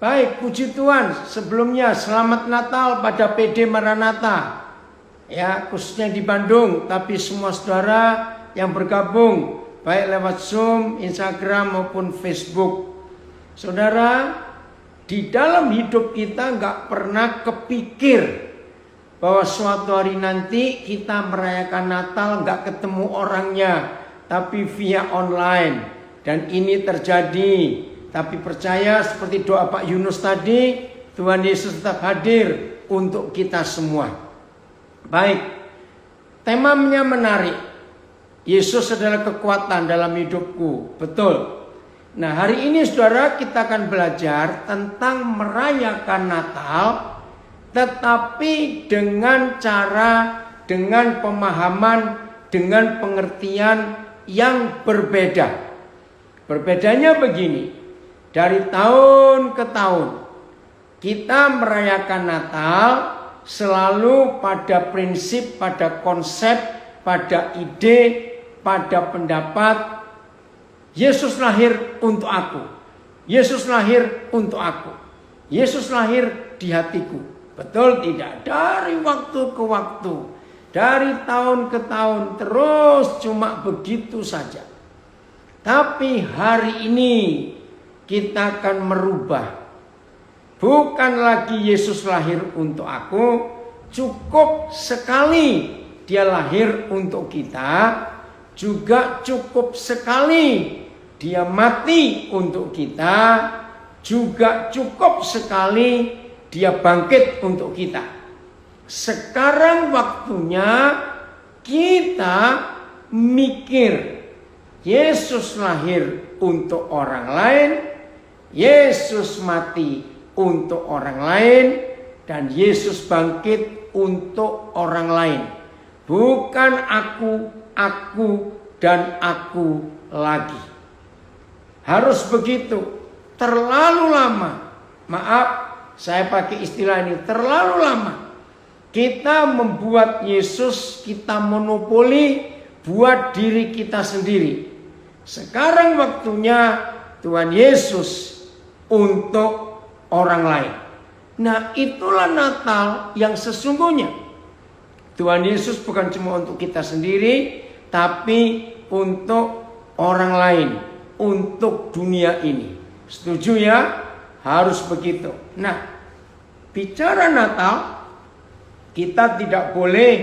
Baik, puji Tuhan. Sebelumnya selamat Natal pada PD Maranatha. Ya, khususnya di Bandung, tapi semua saudara yang bergabung baik lewat Zoom, Instagram maupun Facebook. Saudara, di dalam hidup kita nggak pernah kepikir bahwa suatu hari nanti kita merayakan Natal nggak ketemu orangnya, tapi via online. Dan ini terjadi. Tapi percaya seperti doa Pak Yunus tadi, Tuhan Yesus tetap hadir untuk kita semua. Baik, temanya menarik. Yesus adalah kekuatan dalam hidupku. Betul. Nah, hari ini saudara kita akan belajar tentang merayakan Natal, tetapi dengan cara, dengan pemahaman, dengan pengertian yang berbeda. Berbedanya begini. Dari tahun ke tahun kita merayakan Natal selalu pada prinsip, pada konsep, pada ide, pada pendapat Yesus lahir untuk aku. Yesus lahir untuk aku. Yesus lahir di hatiku. Betul tidak? Dari waktu ke waktu, dari tahun ke tahun terus cuma begitu saja. Tapi hari ini kita akan merubah. Bukan lagi Yesus lahir untuk aku, cukup sekali dia lahir untuk kita, juga cukup sekali dia mati untuk kita, juga cukup sekali dia bangkit untuk kita. Sekarang waktunya kita mikir, Yesus lahir untuk orang lain, Yesus mati untuk orang lain, dan Yesus bangkit untuk orang lain. Bukan aku, dan aku lagi. Harus begitu. Terlalu lama. Maaf, saya pakai istilah ini. Terlalu lama. Kita membuat Yesus, kita monopoli buat diri kita sendiri. Sekarang waktunya Tuhan Yesus untuk orang lain. Nah, itulah Natal yang sesungguhnya. Tuhan Yesus bukan cuma untuk kita sendiri, tapi untuk orang lain, untuk dunia ini. Setuju ya? Harus begitu. Nah, bicara Natal, kita tidak boleh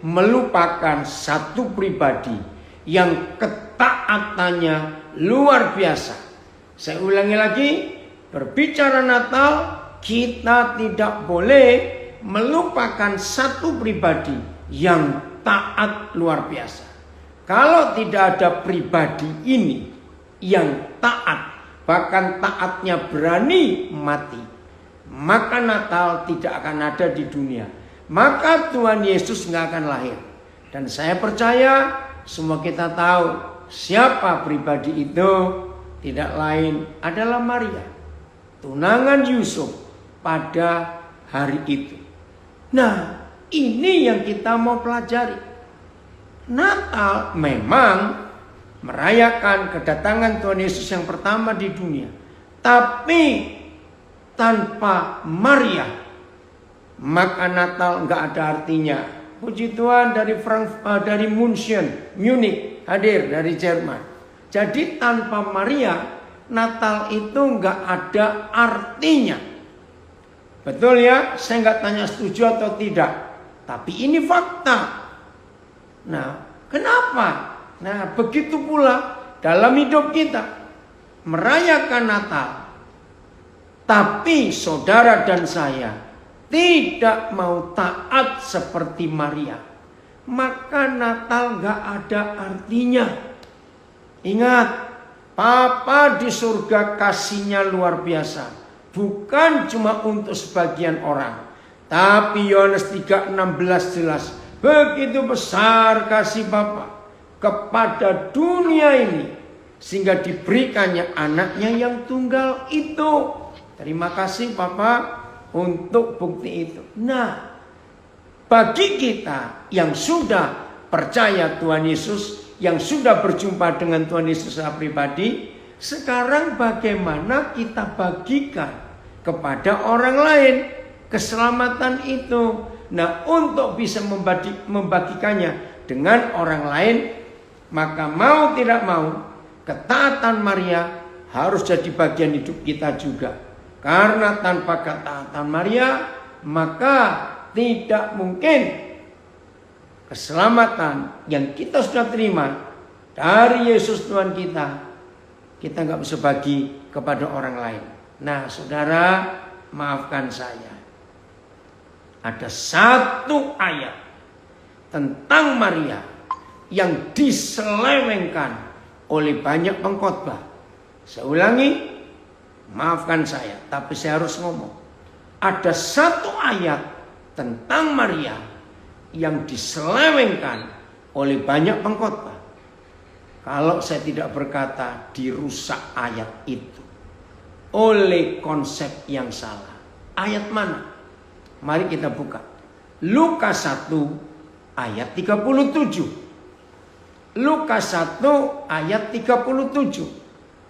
melupakan satu pribadi yang ketaatannya luar biasa. Saya ulangi lagi, berbicara Natal, kita tidak boleh melupakan satu pribadi yang taat luar biasa. Kalau tidak ada pribadi ini yang taat, bahkan taatnya berani mati, maka Natal tidak akan ada di dunia. Maka Tuhan Yesus nggak akan lahir. Dan saya percaya semua kita tahu siapa pribadi itu, tidak lain adalah Maria, tunangan Yusuf pada hari itu. Nah, ini yang kita mau pelajari. Natal memang merayakan kedatangan Tuhan Yesus yang pertama di dunia, tapi tanpa Maria, maka Natal nggak ada artinya. Puji Tuhan dari Munich hadir dari Jerman. Jadi tanpa Maria, Natal itu nggak ada artinya. Betul ya? Saya nggak tanya setuju atau tidak, tapi ini fakta. Nah, kenapa? Nah, begitu pula dalam hidup kita merayakan Natal, tapi saudara dan saya tidak mau taat seperti Maria, maka Natal gak ada artinya. Ingat, Papa di surga kasihnya luar biasa, bukan cuma untuk sebagian orang, tapi Yohanes 3:16 jelas, begitu besar kasih Bapa kepada dunia ini, sehingga diberikannya anaknya yang tunggal itu. Terima kasih Papa untuk bukti itu. Nah, bagi kita yang sudah percaya Tuhan Yesus, yang sudah berjumpa dengan Tuhan Yesus secara pribadi, sekarang bagaimana kita bagikan kepada orang lain keselamatan itu. Nah, untuk bisa membagikannya dengan orang lain, maka mau tidak mau ketaatan Maria harus jadi bagian hidup kita juga. Karena tanpa ketaatan Maria, maka tidak mungkin keselamatan yang kita sudah terima dari Yesus Tuhan kita nggak bisa bagi kepada orang lain. Nah, saudara, maafkan saya. Ada satu ayat tentang Maria yang diselewengkan oleh banyak pengkhotbah. Saya ulangi, maafkan saya, tapi saya harus ngomong. Ada satu ayat tentang Maria yang diselewengkan oleh banyak pengkhotbah. Kalau saya tidak berkata dirusak ayat itu oleh konsep yang salah. Ayat mana? Mari kita buka. Lukas 1 ayat 37. Lukas 1 ayat 37.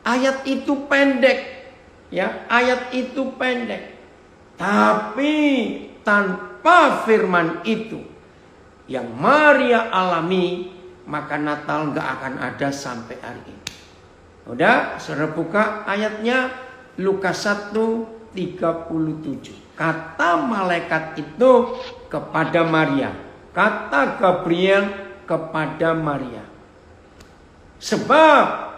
Ayat itu pendek, ya, ayat itu pendek. Tapi tanpa firman itu yang Maria alami, maka Natal nggak akan ada sampai hari ini. Udah, saudara buka ayatnya, Lukas 1:37. Kata malaikat itu kepada Maria, kata Gabriel kepada Maria, sebab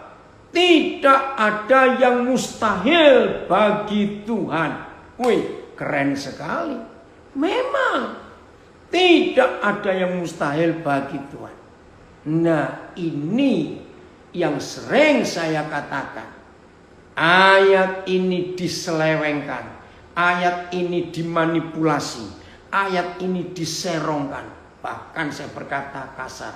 tidak ada yang mustahil bagi Tuhan. Wih, keren sekali. Memang tidak ada yang mustahil bagi Tuhan. Nah, ini yang sering saya katakan. Ayat ini diselewengkan. Ayat ini dimanipulasi. Ayat ini diserongkan. Bahkan saya berkata kasar.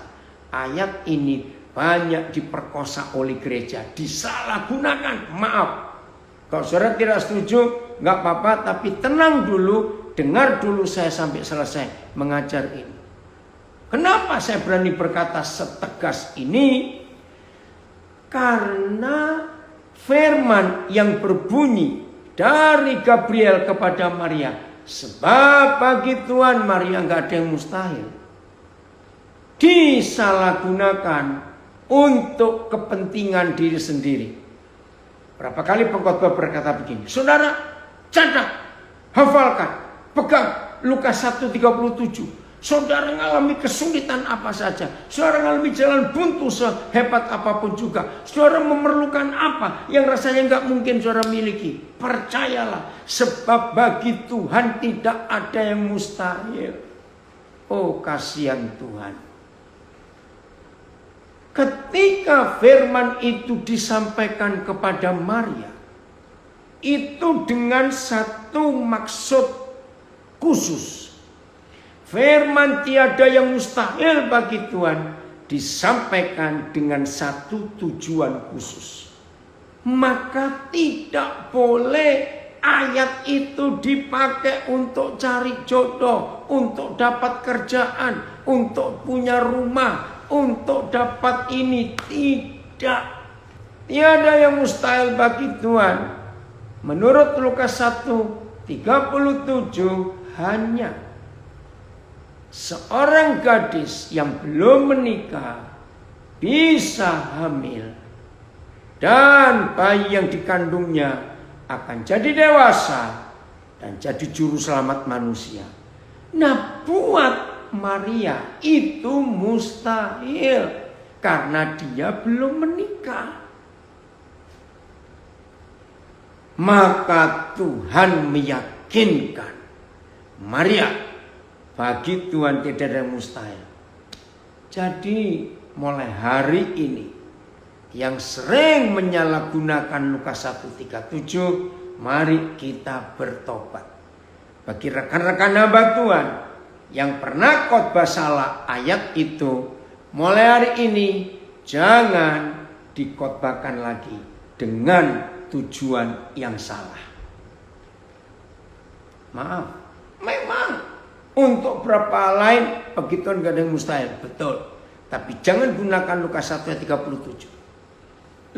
Ayat ini banyak diperkosa oleh gereja. Disalahgunakan. Maaf. Kalau saudara tidak setuju, nggak apa-apa. Tapi tenang dulu. Dengar dulu saya sampai selesai mengajar ini. Kenapa saya berani berkata setegas ini? Karena firman yang berbunyi dari Gabriel kepada Maria, sebab bagi Tuhan Maria nggak ada yang mustahil, disalahgunakan untuk kepentingan diri sendiri. Berapa kali pengkhotbah berkata begini, saudara, catat, hafalkan, pegang Lukas 1:37. Saudara mengalami kesulitan apa saja, saudara mengalami jalan buntu sehebat apapun juga, saudara memerlukan apa yang rasanya nggak mungkin saudara miliki, percayalah, sebab bagi Tuhan tidak ada yang mustahil. Oh, kasihan Tuhan. Ketika firman itu disampaikan kepada Maria, itu dengan satu maksud khusus. Firman tiada yang mustahil bagi Tuhan disampaikan dengan satu tujuan khusus. Maka tidak boleh ayat itu dipakai untuk cari jodoh, untuk dapat kerjaan, untuk punya rumah, untuk dapat ini. Tidak. Tiada yang mustahil bagi Tuhan. Menurut Lukas 1:37 hanya seorang gadis yang belum menikah bisa hamil dan bayi yang dikandungnya akan jadi dewasa dan jadi juru selamat manusia. Nah, buat Maria itu mustahil karena dia belum menikah. Maka Tuhan meyakinkan Maria, bagi Tuhan tidak ada yang mustahil. Jadi mulai hari ini yang sering menyalahgunakan Lukas 1:37, mari kita bertobat. Bagi rekan-rekan hamba Tuhan yang pernah khotbah salah ayat itu, mulai hari ini jangan dikhotbahkan lagi dengan tujuan yang salah. Maaf, memang untuk berapa lain bagi Tuhan gak ada yang mustahil, betul. Tapi jangan gunakan Lukas 1:37.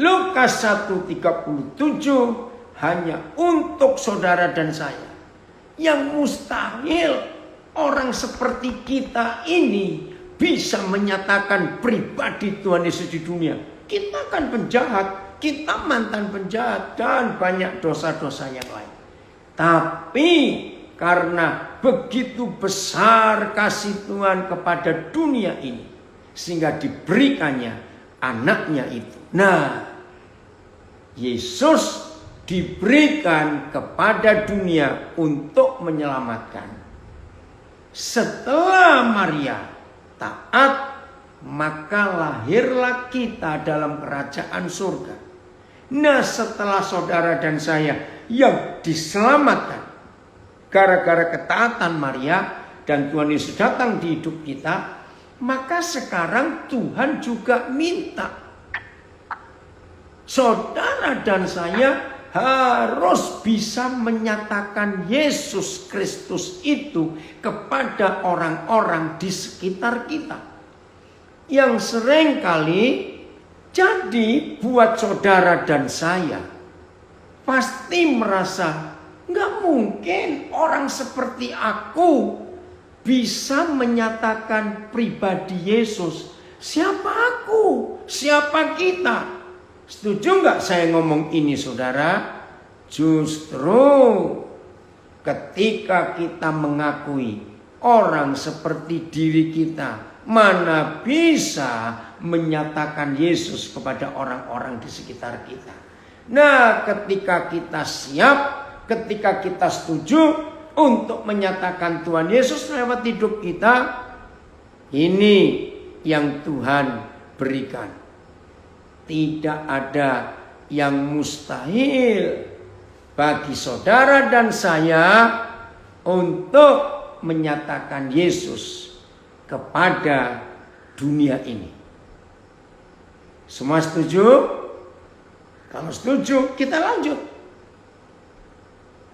Lukas 1:37 hanya untuk saudara dan saya. Yang mustahil orang seperti kita ini bisa menyatakan pribadi Tuhan Yesus di dunia. Kita kan penjahat, kita mantan penjahat, dan banyak dosa-dosa yang lain. Tapi karena begitu besar kasih Tuhan kepada dunia ini, sehingga diberikannya anaknya itu. Nah, Yesus diberikan kepada dunia untuk menyelamatkan. Setelah Maria taat, maka lahirlah kita dalam kerajaan surga. Nah, setelah saudara dan saya yang diselamatkan gara-gara ketaatan Maria dan Tuhan Yesus datang di hidup kita, maka sekarang Tuhan juga minta saudara dan saya harus bisa menyatakan Yesus Kristus itu kepada orang-orang di sekitar kita. Yang seringkali jadi buat saudara dan saya pasti merasa nggak mungkin orang seperti aku bisa menyatakan pribadi Yesus. Siapa aku? Siapa kita? Setuju nggak saya ngomong ini, saudara? Justru ketika kita mengakui orang seperti diri kita, mana bisa menyatakan Yesus kepada orang-orang di sekitar kita. Nah, ketika kita siap, ketika kita setuju untuk menyatakan Tuhan Yesus lewat hidup kita, ini yang Tuhan berikan. Tidak ada yang mustahil bagi saudara dan saya untuk menyatakan Yesus kepada dunia ini. Semua setuju? Kalau setuju, kita lanjut.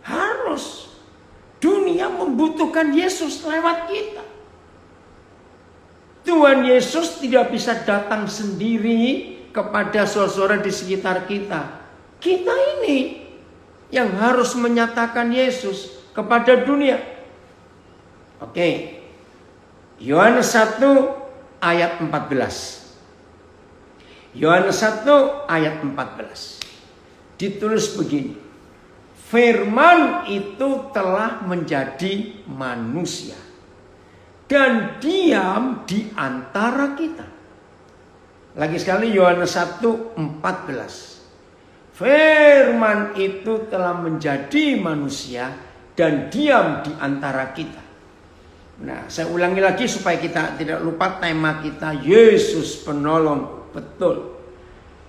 Harus. Dunia membutuhkan Yesus lewat kita. Tuhan Yesus tidak bisa datang sendiri kepada saudara di sekitar kita. Kita ini yang harus menyatakan Yesus kepada dunia. Oke. Yohanes 1 ayat 14. Yohanes 1 ayat 14. Ditulis begini. Firman itu telah menjadi manusia dan diam di antara kita. Lagi sekali Yohanes 1:14. Firman itu telah menjadi manusia dan diam di antara kita. Nah, saya ulangi lagi supaya kita tidak lupa tema kita, Yesus penolong. Betul.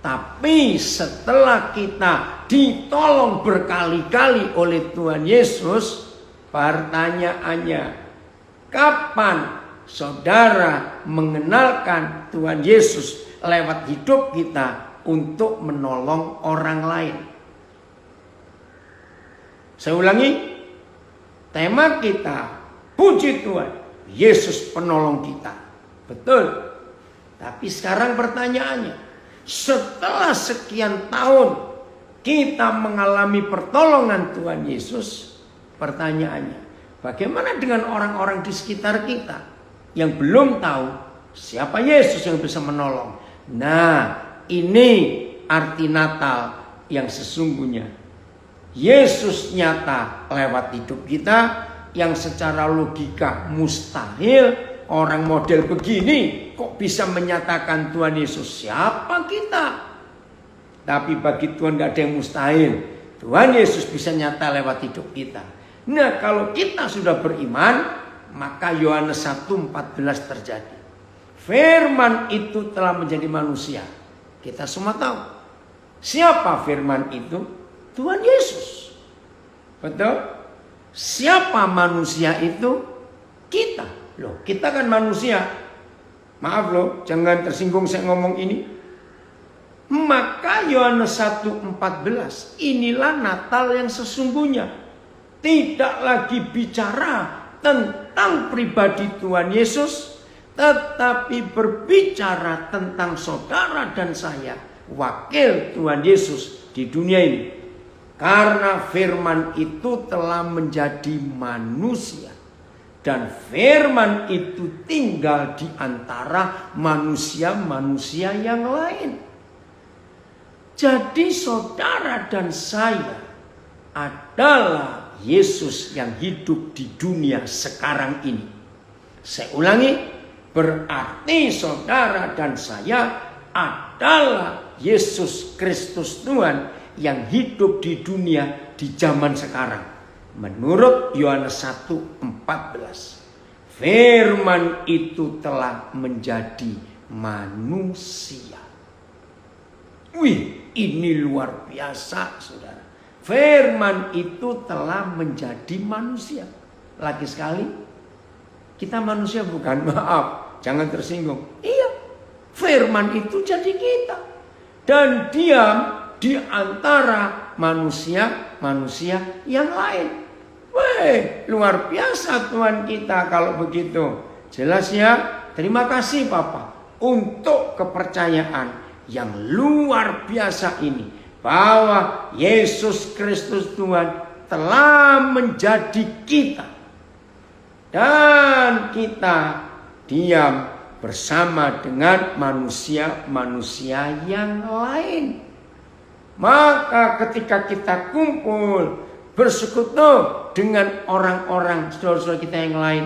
Tapi setelah kita ditolong berkali-kali oleh Tuhan Yesus, pertanyaannya, kapan saudara mengenalkan Tuhan Yesus lewat hidup kita untuk menolong orang lain? Saya ulangi, tema kita, puji Tuhan, Yesus penolong kita. Betul. Tapi sekarang pertanyaannya, setelah sekian tahun kita mengalami pertolongan Tuhan Yesus, pertanyaannya, bagaimana dengan orang-orang di sekitar kita yang belum tahu siapa Yesus yang bisa menolong? Nah, ini arti Natal yang sesungguhnya. Yesus nyata lewat hidup kita yang secara logika mustahil. Orang model begini kok bisa menyatakan Tuhan Yesus? Siapa kita? Tapi bagi Tuhan gak ada yang mustahil. Tuhan Yesus bisa nyata lewat hidup kita. Nah, kalau kita sudah beriman, maka Yohanes 1:14 terjadi. Firman itu telah menjadi manusia. Kita semua tahu. Siapa firman itu? Tuhan Yesus. Betul? Siapa manusia itu? Kita. Loh, kita kan manusia. Maaf loh, jangan tersinggung saya ngomong ini. Maka Yohanes 1:14, inilah Natal yang sesungguhnya. Tidak lagi bicara tentang pribadi Tuhan Yesus, tetapi berbicara tentang saudara dan saya, wakil Tuhan Yesus di dunia ini. Karena firman itu telah menjadi manusia. Dan firman itu tinggal di antara manusia-manusia yang lain. Jadi saudara dan saya adalah Yesus yang hidup di dunia sekarang ini. Saya ulangi, berarti saudara dan saya adalah Yesus Kristus Tuhan yang hidup di dunia di zaman sekarang. Menurut Yohanes 1:14, firman itu telah menjadi manusia. Wih, ini luar biasa, saudara. Firman itu telah menjadi manusia. Lagi sekali, kita manusia bukan, maaf, jangan tersinggung. Iya, firman itu jadi kita. Dan diam di antara manusia yang lain. Weh, luar biasa Tuhan kita kalau begitu. Jelas ya? Terima kasih Bapak untuk kepercayaan yang luar biasa ini. Bahwa Yesus Kristus Tuhan telah menjadi kita. Dan kita diam bersama dengan manusia-manusia yang lain. Maka ketika kita kumpul bersekutu dengan orang-orang saudara-saudara kita yang lain,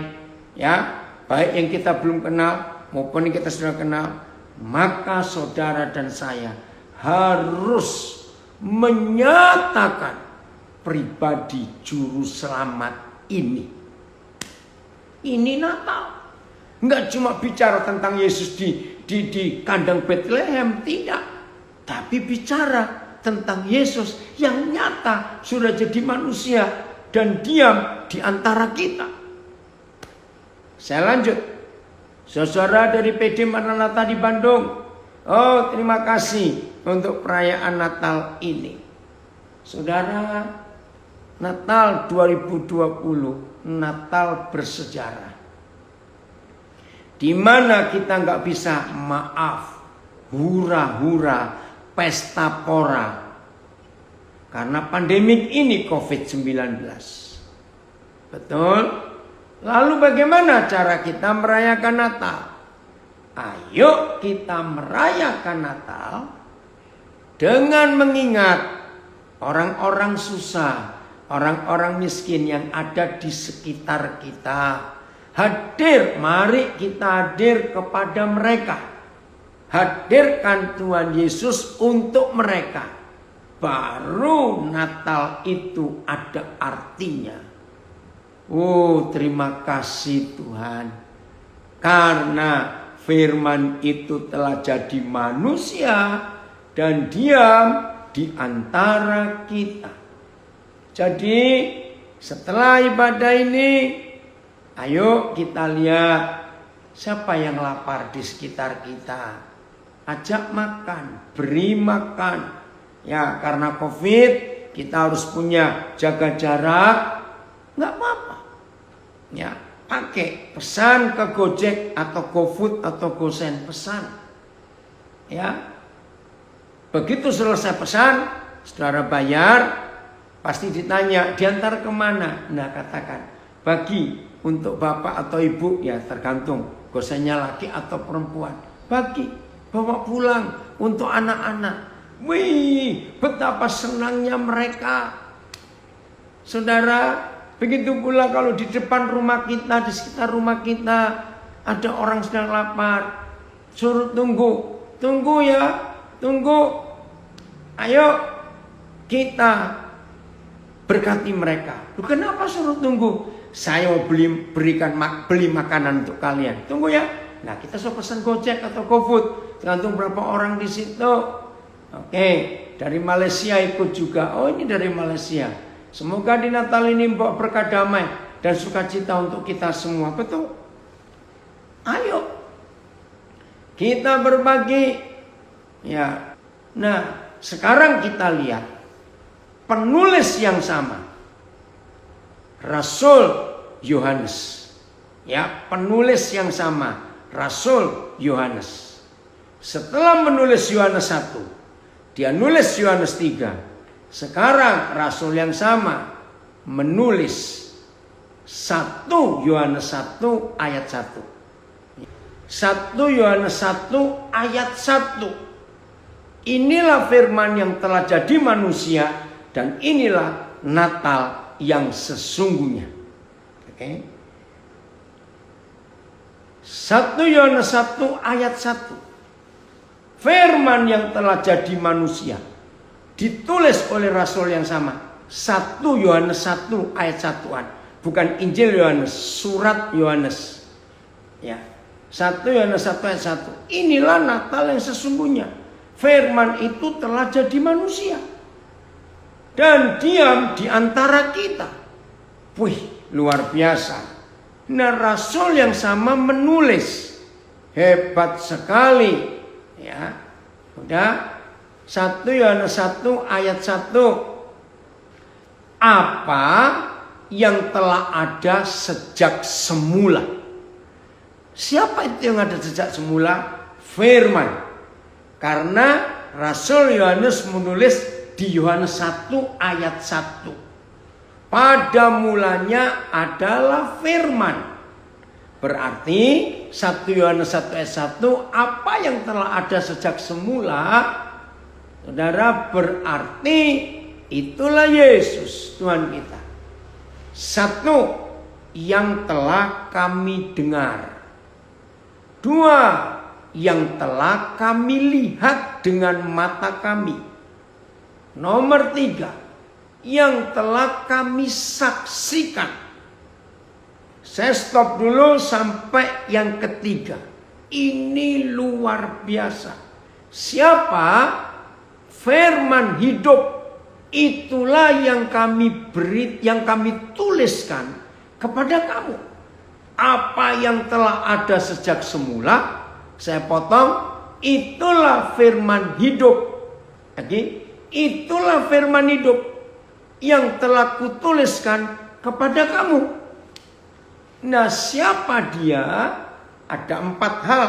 ya, baik yang kita belum kenal maupun yang kita sudah kenal, maka saudara dan saya harus menyatakan pribadi juru selamat ini. Ini Natal. Enggak cuma bicara tentang Yesus di kandang Bethlehem, tidak. Tapi bicara tentang Yesus yang nyata sudah jadi manusia dan diam di antara kita. Saya lanjut. Saudara dari PD Maranatha di Bandung. Oh, terima kasih untuk perayaan Natal ini. Saudara, Natal 2020, Natal bersejarah. Di mana kita nggak bisa maaf, hura-hura, pesta pora. Karena pandemik ini COVID-19. Betul? Lalu bagaimana cara kita merayakan Natal? Ayo kita merayakan Natal dengan mengingat orang-orang susah, orang-orang miskin yang ada di sekitar kita. Hadir, mari kita hadir kepada mereka. Hadirkan Tuhan Yesus untuk mereka. Baru Natal itu ada artinya. Oh, terima kasih Tuhan. Karena firman itu telah jadi manusia dan diam di antara kita. Jadi setelah ibadah ini, ayo kita lihat siapa yang lapar di sekitar kita. Ajak makan, beri makan. Ya, karena COVID kita harus punya jaga jarak. Nggak apa-apa. Ya, pakai pesan ke Gojek atau GoFood atau GoSend, pesan. Ya. Begitu selesai pesan, saudara bayar, pasti ditanya diantar kemana. Nah, katakan bagi untuk bapak atau ibu, ya tergantung GoSendnya laki atau perempuan. Bagi, bawa pulang untuk anak-anak. Wih, betapa senangnya mereka. Saudara, begitu pula kalau di depan rumah kita, di sekitar rumah kita ada orang sedang lapar, suruh tunggu ya, tunggu. Ayo kita berkati mereka. Loh, kenapa suruh tunggu? Saya mau beli makanan untuk kalian. Tunggu ya. Nah, kita suruh pesan Gojek atau GoFood, tergantung berapa orang di situ. Oke, dari Malaysia ikut juga. Oh, ini dari Malaysia. Semoga di Natal ini membawa berkah damai dan sukacita untuk kita semua. Betul? Ayo kita berbagi. Ya. Nah, sekarang kita lihat penulis yang sama. Rasul Yohanes. Ya, penulis yang sama. Rasul Yohanes. Setelah menulis Yohanes 1, dia nulis Yohanes 3. Sekarang Rasul yang sama menulis 1 Yohanes 1 ayat 1. 1 Yohanes 1 ayat 1. Inilah firman yang telah jadi manusia dan inilah Natal yang sesungguhnya. Oke. 1 Yohanes 1 ayat 1. Firman yang telah jadi manusia ditulis oleh Rasul yang sama. 1 Yohanes 1 ayat 1-an. Bukan Injil Yohanes, surat Yohanes. Ya. 1 Yohanes 1 ayat 1. Inilah Natal yang sesungguhnya. Firman itu telah jadi manusia dan diam di antara kita. Wih, luar biasa. Nah, Rasul yang sama menulis. Hebat sekali. Ya. Udah. 1 Yohanes 1 ayat 1. Apa yang telah ada sejak semula. Siapa itu yang ada sejak semula? Firman. Karena Rasul Yohanes menulis di Yohanes 1 ayat 1. Pada mulanya adalah firman. Berarti 1 Yohanes 1 ayat 1, apa yang telah ada sejak semula, saudara, berarti itulah Yesus Tuhan kita. 1, yang telah kami dengar. 2, yang telah kami lihat dengan mata kami. Nomor 3, yang telah kami saksikan. Saya stop dulu sampai yang ketiga. Ini luar biasa. Siapa? Firman hidup. Itulah yang kami beri, yang kami tuliskan kepada kamu. Apa yang telah ada sejak semula, saya potong, itulah firman hidup. Oke, itulah firman hidup yang telah kutuliskan kepada kamu. Nah, siapa dia? Ada 4 hal.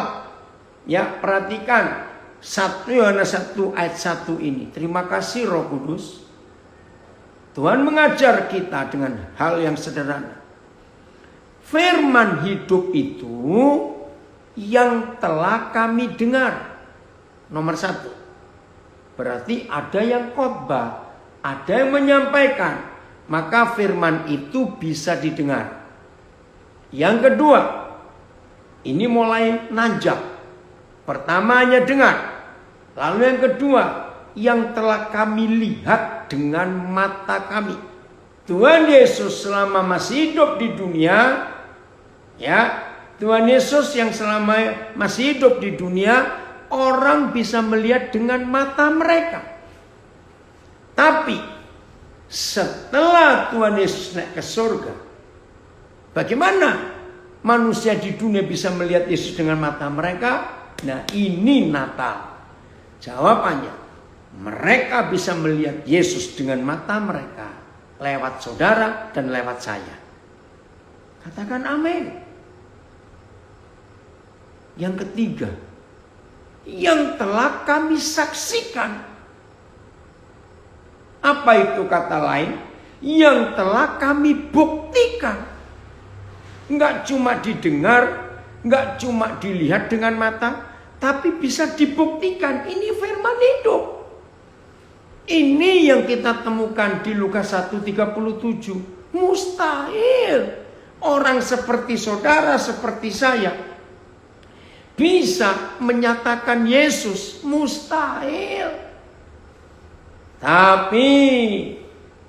Ya, perhatikan 1 Yohanes 1 ayat 1 ini. Terima kasih Roh Kudus. Tuhan mengajar kita dengan hal yang sederhana. Firman hidup itu yang telah kami dengar. Nomor 1. Berarti ada yang khotbah, ada yang menyampaikan, maka firman itu bisa didengar. Yang kedua, ini mulai nanjak. Pertama hanya dengar. Lalu yang kedua, yang telah kami lihat dengan mata kami. Tuhan Yesus selama masih hidup di dunia, ya, Tuhan Yesus yang selama masih hidup di dunia, orang bisa melihat dengan mata mereka. Tapi setelah Tuhan Yesus naik ke surga, bagaimana manusia di dunia bisa melihat Yesus dengan mata mereka? Nah, ini Natal. Jawabannya, mereka bisa melihat Yesus dengan mata mereka lewat saudara dan lewat saya. Katakan amin. Yang ketiga, yang telah kami saksikan. Apa itu kata lain? Yang telah kami buktikan. Enggak cuma didengar, enggak cuma dilihat dengan mata, tapi bisa dibuktikan. Ini firman hidup. Ini yang kita temukan di Lukas 1:37. Mustahil orang seperti saudara, seperti saya bisa menyatakan Yesus. Mustahil. Tapi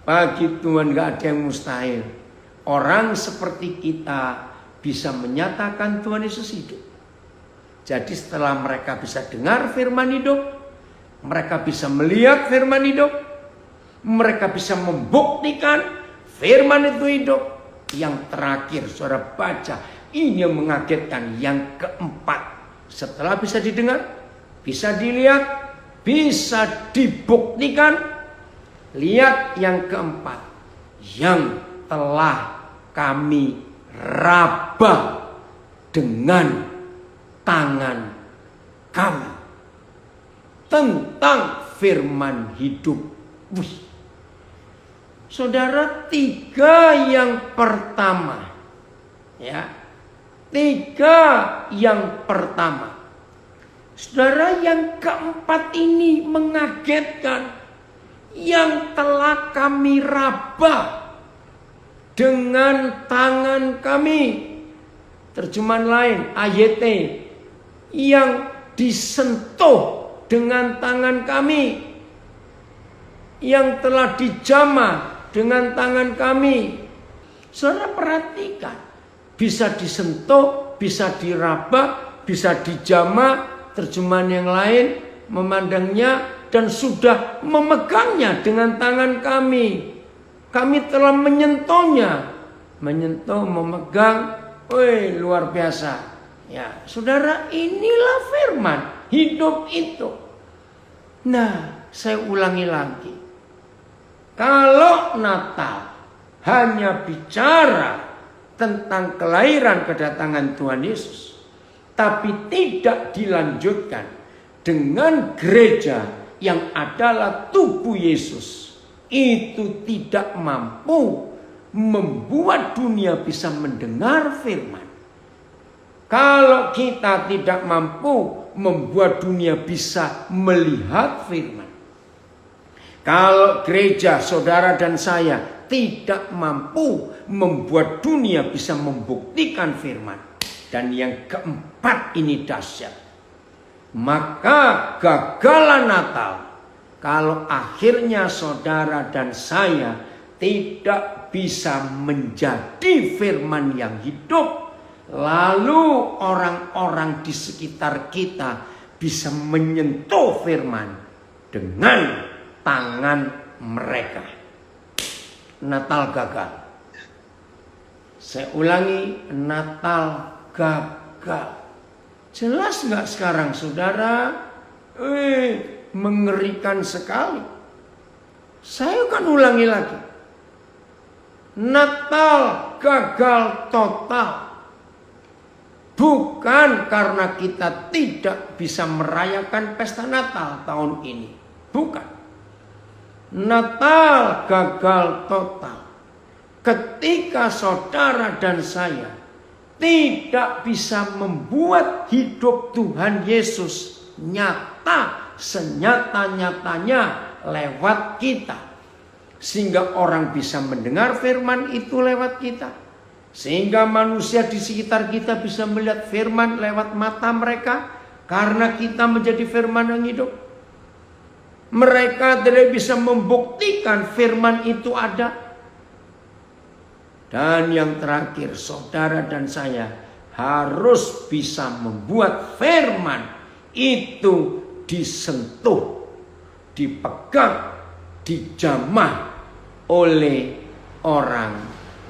bagi Tuhan gak ada yang mustahil. Orang seperti kita bisa menyatakan Tuhan Yesus hidup. Jadi setelah mereka bisa dengar firman hidup, mereka bisa melihat firman hidup, mereka bisa membuktikan firman itu hidup. Yang terakhir, saudara baca, ini yang mengagetkan. Yang keempat, setelah bisa didengar, bisa dilihat, bisa dibuktikan. Lihat yang keempat, yang telah kami raba dengan tangan kami. Tentang firman hidup. Wih, Saudara, 3 yang pertama. Ya. 3 yang pertama. Saudara, yang keempat ini mengagetkan. Yang telah kami raba dengan tangan kami. Terjemahan lain, AYT. Yang disentuh dengan tangan kami. Yang telah dijamah dengan tangan kami. Saudara perhatikan. Bisa disentuh, bisa diraba, bisa dijamah. Terjemahan yang lain memandangnya dan sudah memegangnya dengan tangan kami. Kami telah menyentuhnya. Menyentuh, memegang. Wih, luar biasa. Ya, saudara, inilah firman hidup itu. Nah, saya ulangi lagi. Kalau Natal hanya bicara tentang kelahiran kedatangan Tuhan Yesus, tapi tidak dilanjutkan dengan gereja yang adalah tubuh Yesus, itu tidak mampu membuat dunia bisa mendengar firman. Kalau kita tidak mampu membuat dunia bisa melihat firman. Kalau gereja, saudara dan saya tidak mampu membuat dunia bisa membuktikan firman. Dan yang keempat ini dahsyat. Maka gagalan Natal kalau akhirnya saudara dan saya tidak bisa menjadi firman yang hidup, lalu orang-orang di sekitar kita bisa menyentuh firman dengan tangan mereka. Natal gagal. Saya ulangi, Natal gagal. Jelas nggak sekarang saudara? Mengerikan sekali. Saya akan ulangi lagi. Natal gagal total. Bukan karena kita tidak bisa merayakan pesta Natal tahun ini. Bukan. Natal gagal total. Ketika saudara dan saya tidak bisa membuat hidup Tuhan Yesus nyata senyata-nyatanya lewat kita. Sehingga orang bisa mendengar firman itu lewat kita. Sehingga manusia di sekitar kita bisa melihat firman lewat mata mereka. Karena kita menjadi firman yang hidup. Mereka tidak bisa membuktikan firman itu ada. Dan yang terakhir, saudara dan saya harus bisa membuat firman itu disentuh, dipegang, dijamah oleh orang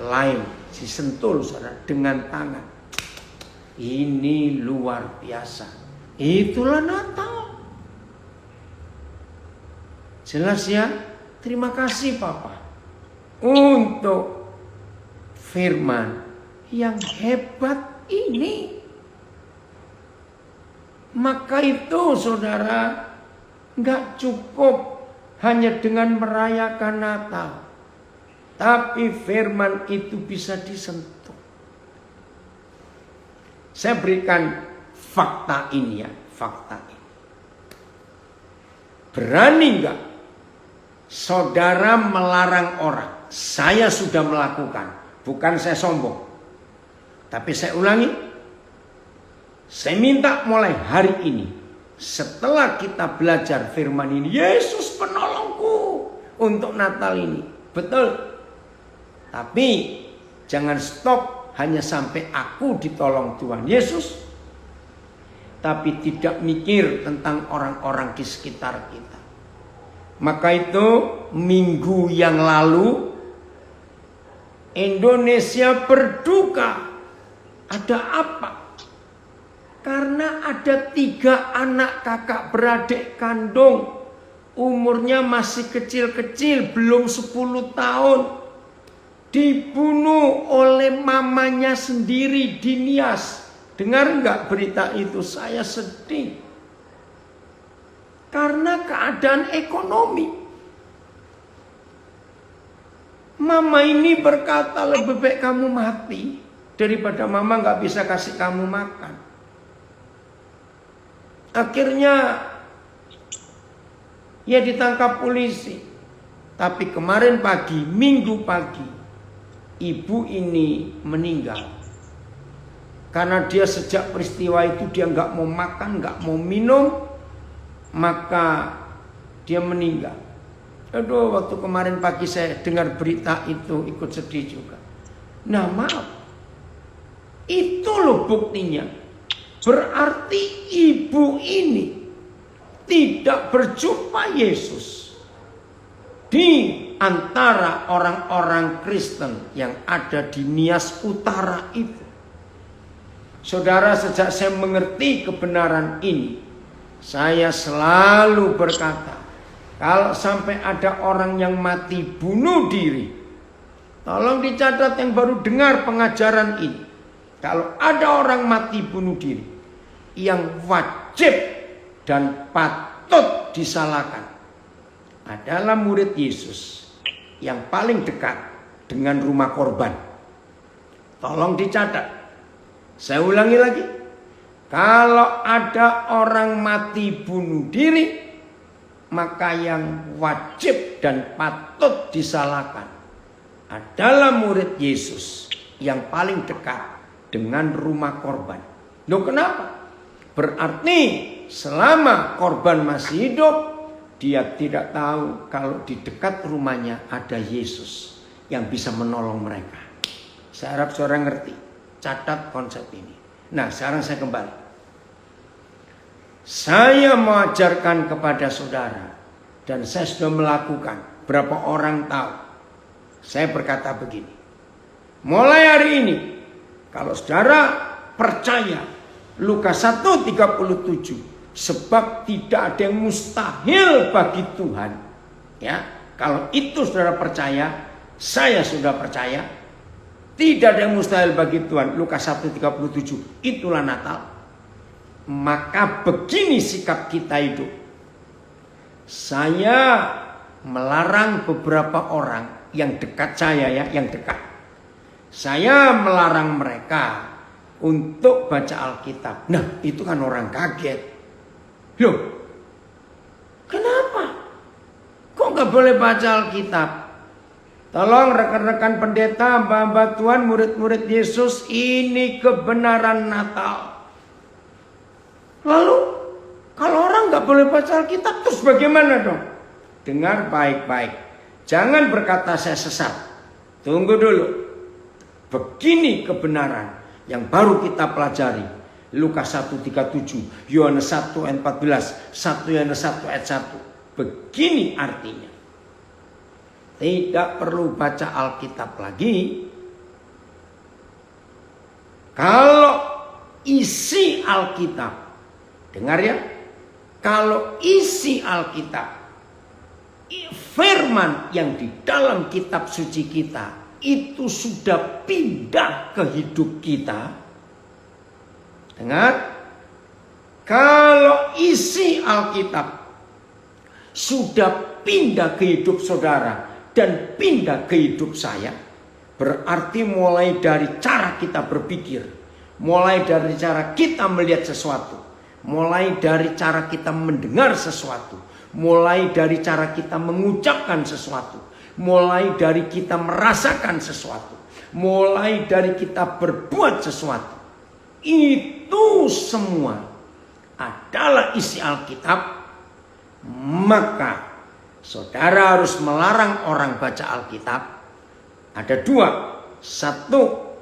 lain. Disentuh, saudara, dengan tangan. Ini luar biasa. Itulah Natal. Jelas ya? Terima kasih Papa untuk firman yang hebat ini. Maka itu saudara, gak cukup hanya dengan merayakan Natal, tapi firman itu bisa disentuh. Saya berikan fakta ini ya, fakta ini. Berani gak saudara melarang orang? Saya sudah melakukan. Bukan saya sombong. Tapi saya ulangi. Saya minta mulai hari ini. Setelah kita belajar firman ini. Yesus penolongku untuk Natal ini. Betul. Tapi jangan stop hanya sampai aku ditolong Tuhan Yesus. Tapi tidak mikir tentang orang-orang di sekitar kita. Maka itu minggu yang lalu Indonesia berduka. Ada apa? Karena ada 3 anak kakak beradik kandung. Umurnya masih kecil-kecil, belum 10 tahun. Dibunuh oleh mamanya sendiri di Nias. Dengar nggak berita itu? Saya sedih. Karena keadaan ekonomi. Mama ini berkata lebih baik kamu mati daripada mama gak bisa kasih kamu makan. Akhirnya ia ditangkap polisi. Tapi kemarin pagi, minggu pagi, ibu ini meninggal. Karena dia sejak peristiwa itu dia gak mau makan, gak mau minum, maka dia meninggal. Aduh, waktu kemarin pagi saya dengar berita itu ikut sedih juga. Nah maaf, itu loh buktinya. Berarti ibu ini tidak berjumpa Yesus di antara orang-orang Kristen yang ada di Nias Utara itu. Saudara, sejak saya mengerti kebenaran ini, saya selalu berkata, kalau sampai ada orang yang mati bunuh diri, tolong dicatat yang baru dengar pengajaran ini. Kalau ada orang mati bunuh diri, yang wajib dan patut disalahkan adalah murid Yesus yang paling dekat dengan rumah korban. Tolong dicatat. Saya ulangi lagi. Kalau ada orang mati bunuh diri, maka yang wajib dan patut disalahkan adalah murid Yesus yang paling dekat dengan rumah korban. Loh kenapa? Berarti selama korban masih hidup, dia tidak tahu kalau di dekat rumahnya ada Yesus yang bisa menolong mereka. Saya harap saudara ngerti. Catat konsep ini. Nah, sekarang saya kembali. Saya mengajarkan kepada saudara, dan saya sudah melakukan. Berapa orang tahu? Saya berkata begini. Mulai hari ini, kalau saudara percaya Lukas 1:37, sebab tidak ada yang mustahil bagi Tuhan. Ya, kalau itu saudara percaya, saya sudah percaya. Tidak ada yang mustahil bagi Tuhan. Lukas 1:37, itulah Natal. Maka begini sikap kita hidup. Saya melarang beberapa orang yang dekat saya ya, yang dekat. Saya melarang mereka untuk baca Alkitab. Nah, itu kan orang kaget. Loh, kenapa? Kok gak boleh baca Alkitab? Tolong rekan-rekan pendeta, hamba-hamba Tuhan, murid-murid Yesus, ini kebenaran Natal. Lalu, kalau orang gak boleh baca Alkitab, terus bagaimana dong? Dengar baik-baik. Jangan berkata saya sesat. Tunggu dulu. Begini kebenaran yang baru kita pelajari. Lukas 1:37, Yohanes 1:14, 1 Yohanes 1:1. Begini artinya. Tidak perlu baca Alkitab lagi. Kalau isi Alkitab, dengar ya, kalau isi Alkitab, firman yang di dalam kitab suci kita itu sudah pindah ke hidup kita. Dengar, kalau isi Alkitab sudah pindah ke hidup saudara dan pindah ke hidup saya, berarti mulai dari cara kita berpikir, mulai dari cara kita melihat sesuatu, mulai dari cara kita mendengar sesuatu, mulai dari cara kita mengucapkan sesuatu, mulai dari kita merasakan sesuatu, mulai dari kita berbuat sesuatu, itu semua adalah isi Alkitab. Maka saudara harus melarang orang baca Alkitab. Ada dua. Satu,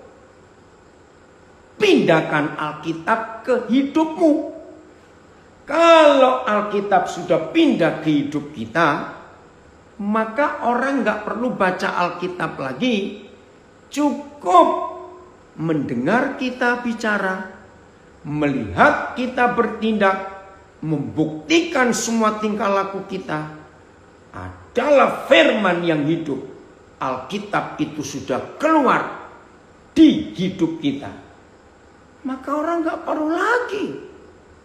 pindahkan Alkitab ke hidupmu. Kalau Alkitab sudah pindah ke hidup kita, maka orang gak perlu baca Alkitab lagi. Cukup mendengar kita bicara, melihat kita bertindak, membuktikan semua tingkah laku kita adalah firman yang hidup. Alkitab itu sudah keluar di hidup kita. Maka orang gak perlu lagi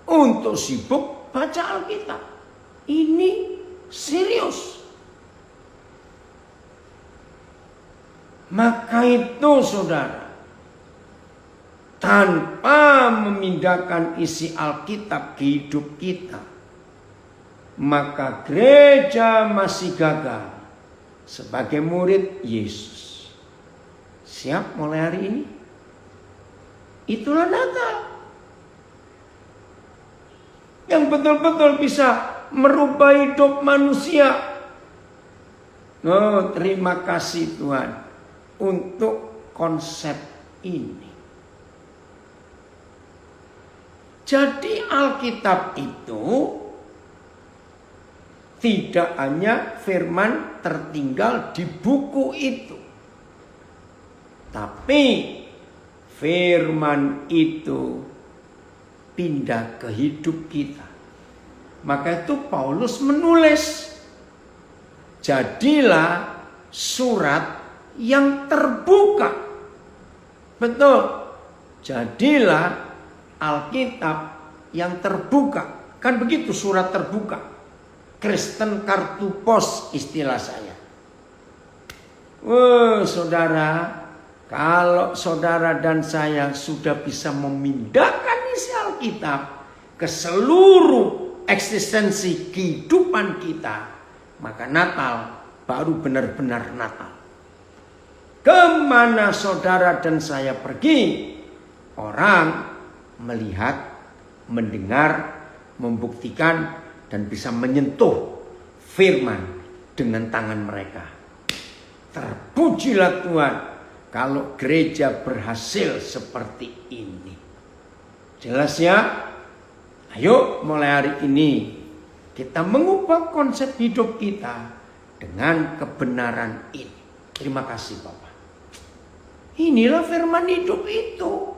untuk sibuk baca Alkitab. Ini serius. Maka itu saudara, tanpa memindahkan isi Alkitab ke hidup kita, maka gereja masih gagal sebagai murid Yesus. Siap mulai hari ini? Itulah Natal yang betul-betul bisa merubah hidup manusia. Oh, terima kasih Tuhan untuk konsep ini. Jadi Alkitab itu tidak hanya firman tertinggal di buku itu, tapi firman itu pindah ke hidup kita. Maka itu Paulus menulis, jadilah surat yang terbuka. Betul, jadilah Alkitab yang terbuka. Kan begitu surat terbuka. Kristen kartu pos istilah saya. Saudara, kalau saudara dan saya sudah bisa memindahkan isi Alkitab ke seluruh eksistensi kehidupan kita, maka Natal baru benar-benar Natal. Kemana saudara dan saya pergi, orang melihat, mendengar, membuktikan, dan bisa menyentuh firman dengan tangan mereka. Terpujilah Tuhan kalau gereja berhasil seperti ini. Jelas ya? Ayo mulai hari ini kita mengubah konsep hidup kita dengan kebenaran ini. Terima kasih Bapak. Inilah firman hidup itu.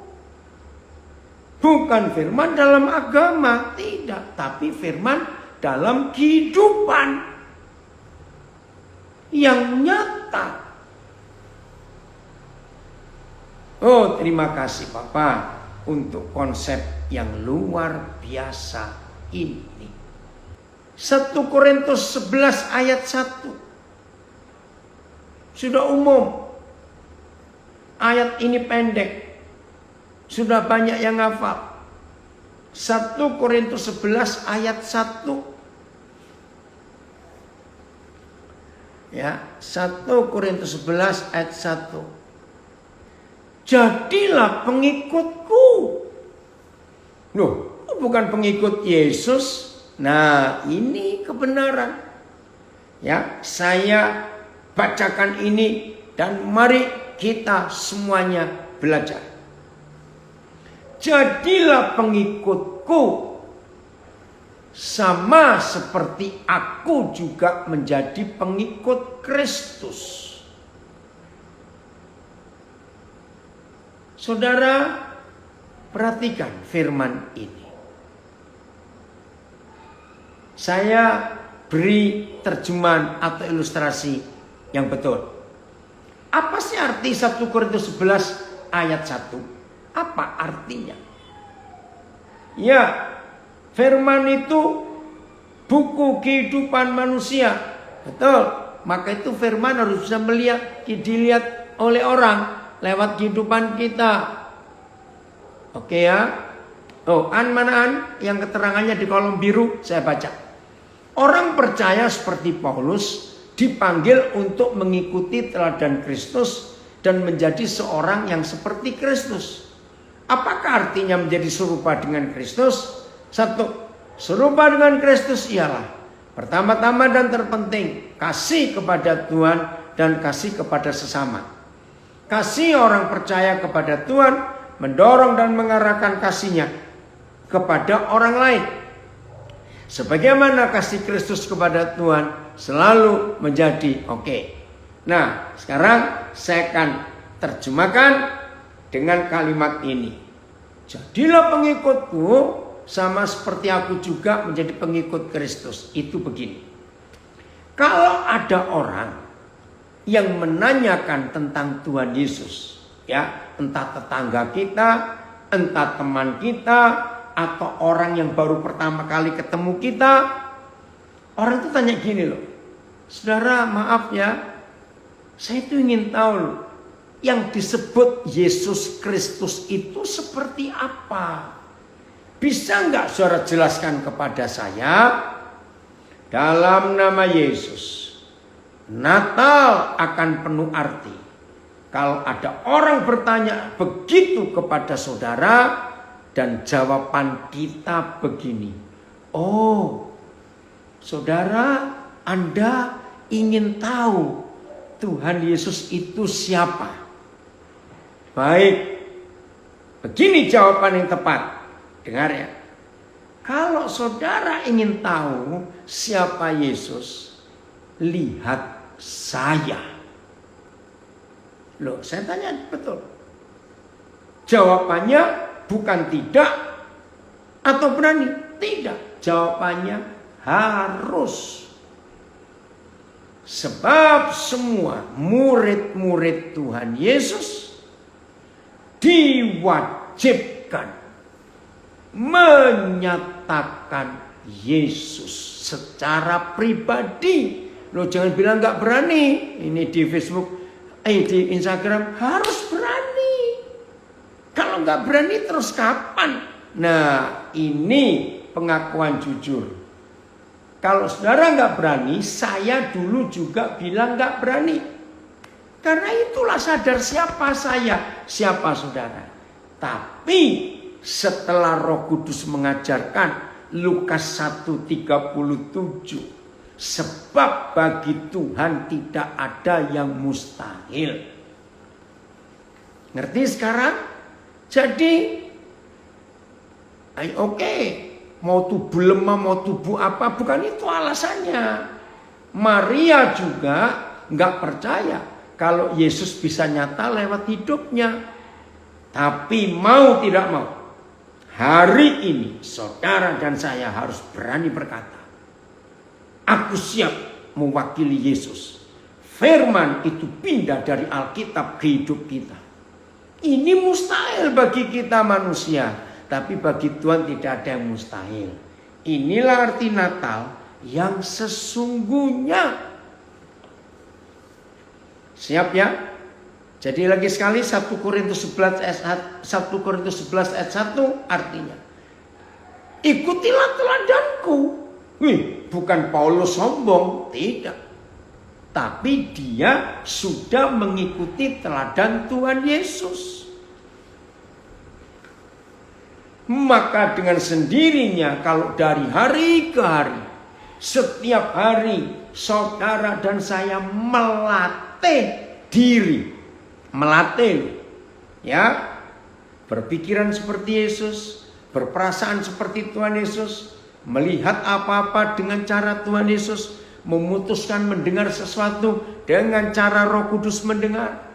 Bukan firman dalam agama, tidak. Tapi firman dalam kehidupan yang nyata. Oh, terima kasih Bapak untuk konsep yang luar biasa ini. 1 Korintus 11 ayat 1. Sudah umum. Ayat ini pendek. Sudah banyak yang hafal. 1 Korintus 11 ayat 1. Ya, 1 Korintus 11 ayat 1. Jadilah pengikutku. Loh, bukan pengikut Yesus. Nah, ini kebenaran. Ya, saya bacakan ini dan mari kita semuanya belajar. Jadilah pengikutku sama seperti aku juga menjadi pengikut Kristus. Saudara, perhatikan firman ini. Saya beri terjemahan atau ilustrasi yang betul. Apa sih arti 1 Korintus 11 ayat 1? Apa artinya? Ya, firman itu buku kehidupan manusia. Betul. Maka itu firman harus bisa dilihat oleh orang lewat kehidupan kita. Oke ya. Oh, mana an yang keterangannya di kolom biru saya baca. Orang percaya seperti Paulus dipanggil untuk mengikuti teladan Kristus dan menjadi seorang yang seperti Kristus. Apakah artinya menjadi serupa dengan Kristus? 1. Serupa dengan Kristus ialah pertama-tama dan terpenting kasih kepada Tuhan dan kasih kepada sesama. Kasih orang percaya kepada Tuhan mendorong dan mengarahkan kasihnya kepada orang lain. Sebagaimana kasih Kristus kepada Tuhan selalu menjadi oke. Nah, sekarang saya akan terjemahkan dengan kalimat ini. Jadilah pengikutku sama seperti aku juga menjadi pengikut Kristus. Itu begini. Kalau ada orang yang menanyakan tentang Tuhan Yesus, ya, entah tetangga kita, entah teman kita, atau orang yang baru pertama kali ketemu kita, orang itu tanya gini loh, saudara maaf ya, saya itu ingin tahu loh, yang disebut Yesus Kristus itu seperti apa? Bisa nggak saudara jelaskan kepada saya? Dalam nama Yesus, Natal akan penuh arti. Kalau ada orang bertanya begitu kepada saudara, dan jawaban kita begini. Oh, saudara, Anda ingin tahu Tuhan Yesus itu siapa? Baik, begini jawaban yang tepat. Dengar ya. Kalau saudara ingin tahu siapa Yesus, lihat saya. Loh, saya tanya betul. Jawabannya bukan tidak atau berani. Tidak. Jawabannya harus. Sebab semua murid-murid Tuhan Yesus diwajibkan menyatakan Yesus secara pribadi. Lo jangan bilang nggak berani. Ini di Facebook, di Instagram harus berani. Kalau nggak berani terus kapan? Nah, ini pengakuan jujur. Kalau saudara nggak berani, saya dulu juga bilang nggak berani. Karena itulah sadar siapa saya, siapa saudara. Tapi setelah Roh Kudus mengajarkan Lukas 1:37, sebab bagi Tuhan tidak ada yang mustahil. Ngerti sekarang? Jadi oke, mau tubuh lemah, mau tubuh apa, bukan itu alasannya. Maria juga nggak percaya kalau Yesus bisa nyata lewat hidupnya. Tapi mau tidak mau, hari ini saudara dan saya harus berani berkata, aku siap mewakili Yesus. Firman itu pindah dari Alkitab ke hidup kita. Ini mustahil bagi kita manusia, tapi bagi Tuhan tidak ada yang mustahil. Inilah arti Natal yang sesungguhnya. Siap ya? Jadi lagi sekali 1 Korintus 11 ayat 1 artinya, ikutilah teladanku. Bukan Paulus sombong, tidak. Tapi dia sudah mengikuti teladan Tuhan Yesus. Maka dengan sendirinya kalau dari hari ke hari, setiap hari saudara dan saya melatih diri. Melatih, ya, berpikiran seperti Yesus, berperasaan seperti Tuhan Yesus, melihat apa-apa dengan cara Tuhan Yesus, memutuskan mendengar sesuatu dengan cara Roh Kudus mendengar,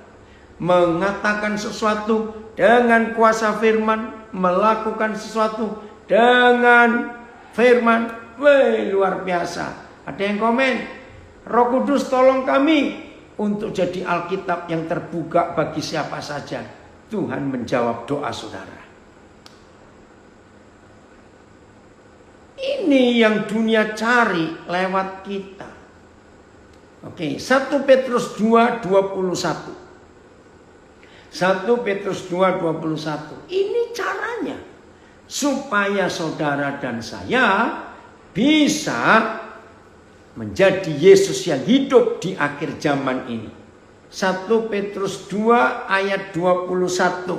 mengatakan sesuatu dengan kuasa firman, melakukan sesuatu dengan firman. Luar biasa. Ada yang komen, Roh Kudus tolong kami untuk jadi Alkitab yang terbuka bagi siapa saja. Tuhan menjawab doa saudara. Ini yang dunia cari lewat kita. Oke, 1 Petrus 2:21. 1 Petrus 2:21. Ini caranya supaya saudara dan saya bisa menjadi Yesus yang hidup di akhir zaman ini. 1 Petrus 2 ayat 21.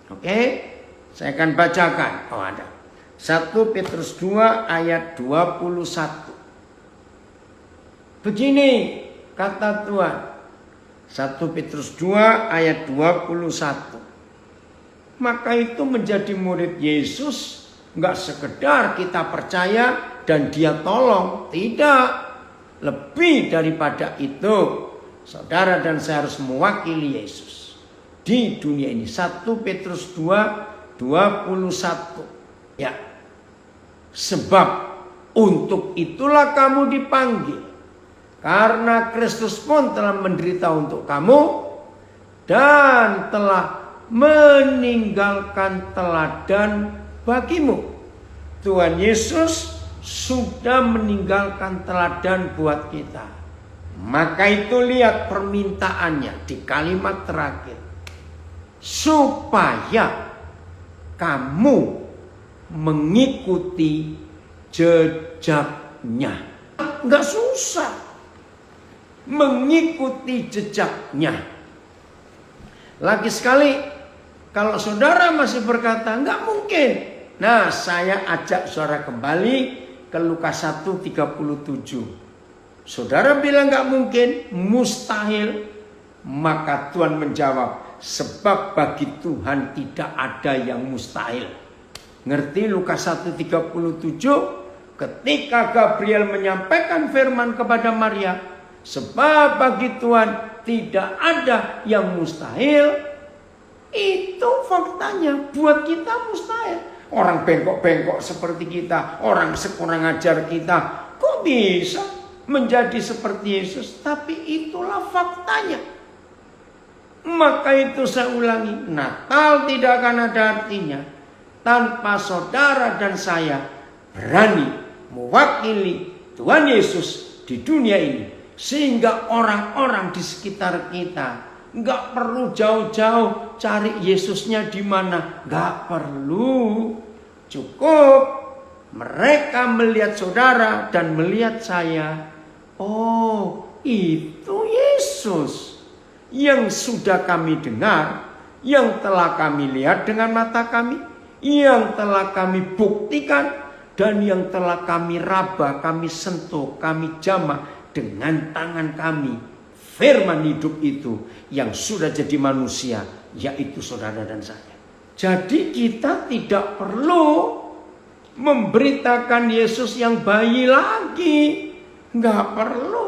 Oke, saya akan bacakan. Oh ada. 1 Petrus 2 ayat 21. Begini kata Tuhan. 1 Petrus 2 ayat 21. Maka itu menjadi murid Yesus enggak sekedar kita percaya dan dia tolong. Tidak. Lebih daripada itu, saudara dan saya harus mewakili Yesus di dunia ini. 1 Petrus 2:21. Ya. Sebab untuk itulah kamu dipanggil. Karena Kristus pun telah menderita untuk kamu dan telah meninggalkan teladan bagimu. Tuhan Yesus sudah meninggalkan teladan buat kita. Maka itu lihat permintaannya di kalimat terakhir. Supaya kamu mengikuti jejaknya. Enggak susah mengikuti jejaknya. Lagi sekali, kalau saudara masih berkata enggak mungkin. Nah, saya ajak saudara kembali ke Lukas 1:37. Saudara bilang enggak mungkin, mustahil. Maka Tuhan menjawab, sebab bagi Tuhan tidak ada yang mustahil. Ngerti Lukas 1:37? Ketika Gabriel menyampaikan firman kepada Maria, sebab bagi Tuhan tidak ada yang mustahil. Itu faktanya, buat kita mustahil. Orang bengkok-bengkok seperti kita, orang sekurang ajar kita, kok bisa menjadi seperti Yesus? Tapi itulah faktanya. Maka itu saya ulangi, Natal tidak akan ada artinya tanpa saudara dan saya berani mewakili Tuhan Yesus di dunia ini. Sehingga orang-orang di sekitar kita nggak perlu jauh-jauh cari Yesusnya di mana. Nggak perlu. Cukup mereka melihat saudara dan melihat saya. Oh, itu Yesus yang sudah kami dengar, yang telah kami lihat dengan mata kami, yang telah kami buktikan, dan yang telah kami raba, kami sentuh, kami jamah dengan tangan kami. Firman hidup itu yang sudah jadi manusia, yaitu saudara dan saya. Jadi kita tidak perlu memberitakan Yesus yang bayi lagi. Nggak perlu.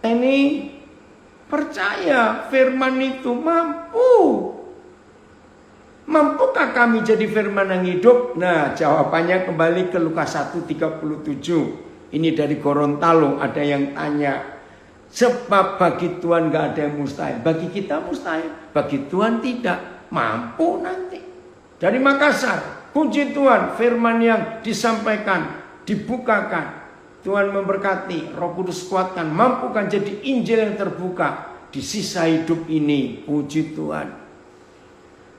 Ini percaya firman itu mampu. Mampukah kami jadi firman yang hidup? Nah, jawabannya kembali ke Lukas 1:37. Ini dari Gorontalo, ada yang tanya. Sebab bagi Tuhan gak ada yang mustahil. Bagi kita mustahil, bagi Tuhan tidak. Mampu nanti. Dari Makassar, puji Tuhan, firman yang disampaikan, dibukakan. Tuhan memberkati, Roh Kudus kuatkan, mampukan jadi Injil yang terbuka di sisa hidup ini. Puji Tuhan.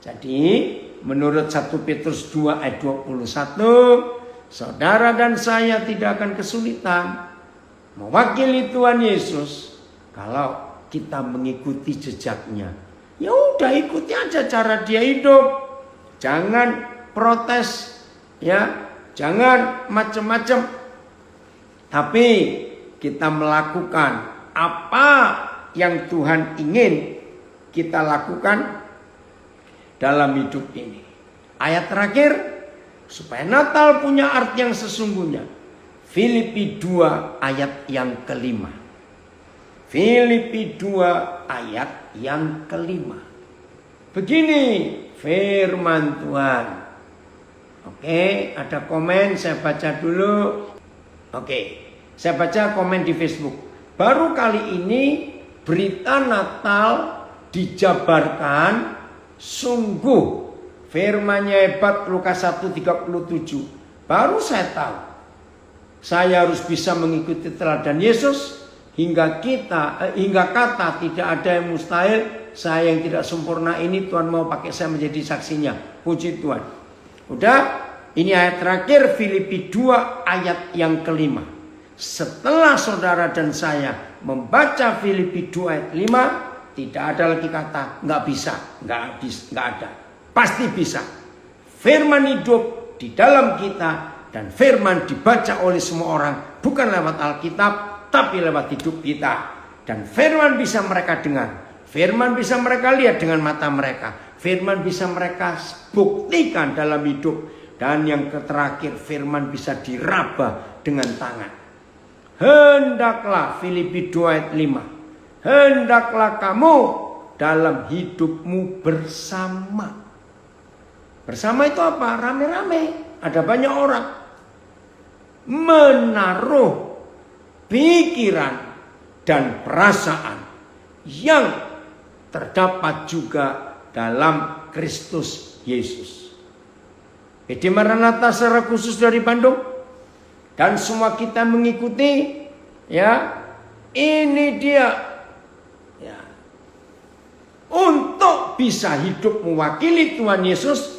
Jadi menurut 1 Petrus 2 ayat 21, saudara dan saya tidak akan kesulitan mewakili Tuhan Yesus kalau kita mengikuti jejaknya. Ya udah, ikuti aja cara dia hidup. Jangan protes, ya, jangan macam-macam. Tapi kita melakukan apa yang Tuhan ingin kita lakukan dalam hidup ini. Ayat terakhir, supaya Natal punya arti yang sesungguhnya. Filipi 2 ayat yang kelima. Filipi 2 ayat yang kelima. Begini firman Tuhan. Oke, ada komen, saya baca dulu. Oke, saya baca komen di Facebook. Baru kali ini berita Natal dijabarkan. Sungguh firman-Nya hebat. Lukas 1:37. Baru saya tahu. Saya harus bisa mengikuti teladan Yesus hingga kata tidak ada yang mustahil. Saya yang tidak sempurna ini Tuhan mau pakai saya menjadi saksinya. Puji Tuhan. Udah, ini ayat terakhir Filipi 2 ayat yang kelima. Setelah saudara dan saya membaca Filipi 2 ayat 5, tidak ada lagi kata nggak bisa, nggak ada. Pasti bisa. Firman hidup di dalam kita dan firman dibaca oleh semua orang, bukan lewat Alkitab, tapi lewat hidup kita. Dan firman bisa mereka dengar. Firman bisa mereka lihat dengan mata mereka. Firman bisa mereka buktikan dalam hidup. Dan yang terakhir, firman bisa diraba dengan tangan. Hendaklah, Filipi 2 ayat 5. Hendaklah kamu dalam hidupmu bersama. Bersama itu apa? Rame-rame. Ada banyak orang. Menaruh pikiran dan perasaan yang terdapat juga dalam Kristus Yesus. PD Maranatha secara khusus dari Bandung dan semua kita mengikuti, ya, Ini dia. Ya. Untuk bisa hidup mewakili Tuhan Yesus,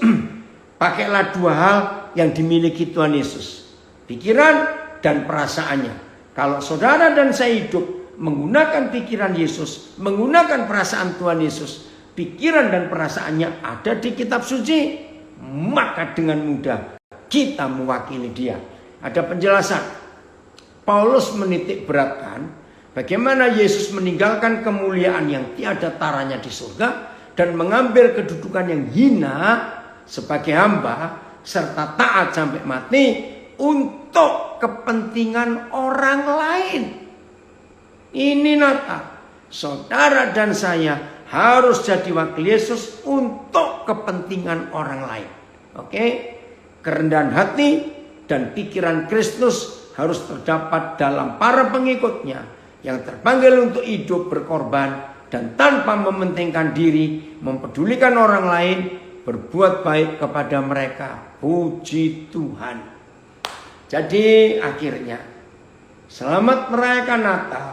pakailah dua hal yang dimiliki Tuhan Yesus. Pikiran dan perasaannya. Kalau saudara dan saya hidup menggunakan pikiran Yesus, menggunakan perasaan Tuhan Yesus, pikiran dan perasaannya ada di kitab suci, maka dengan mudah kita mewakili dia. Ada penjelasan. Paulus menitik beratkan bagaimana Yesus meninggalkan kemuliaan yang tiada taranya di surga dan mengambil kedudukan yang hina sebagai hamba serta taat sampai mati untuk kepentingan orang lain. Ini Natal. Saudara dan saya harus jadi wakil Yesus untuk kepentingan orang lain. Oke? Kerendahan hati dan pikiran Kristus harus terdapat dalam para pengikutnya yang terpanggil untuk hidup berkorban dan tanpa mementingkan diri, mempedulikan orang lain, berbuat baik kepada mereka. Puji Tuhan. Jadi akhirnya selamat merayakan Natal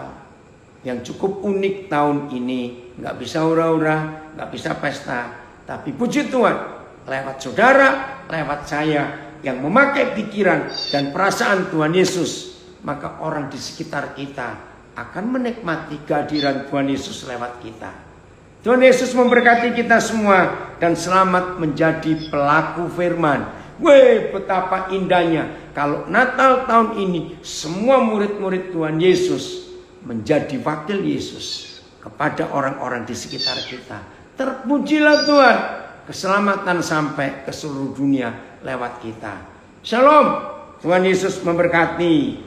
yang cukup unik tahun ini. Nggak bisa hura-hura, nggak bisa pesta. Tapi puji Tuhan, lewat saudara, lewat saya yang memakai pikiran dan perasaan Tuhan Yesus, maka orang di sekitar kita akan menikmati kehadiran Tuhan Yesus lewat kita. Tuhan Yesus memberkati kita semua dan selamat menjadi pelaku firman. Weh, betapa indahnya kalau Natal tahun ini semua murid-murid Tuhan Yesus menjadi wakil Yesus kepada orang-orang di sekitar kita. Terpujilah Tuhan, keselamatan sampai ke seluruh dunia lewat kita. Shalom, Tuhan Yesus memberkati.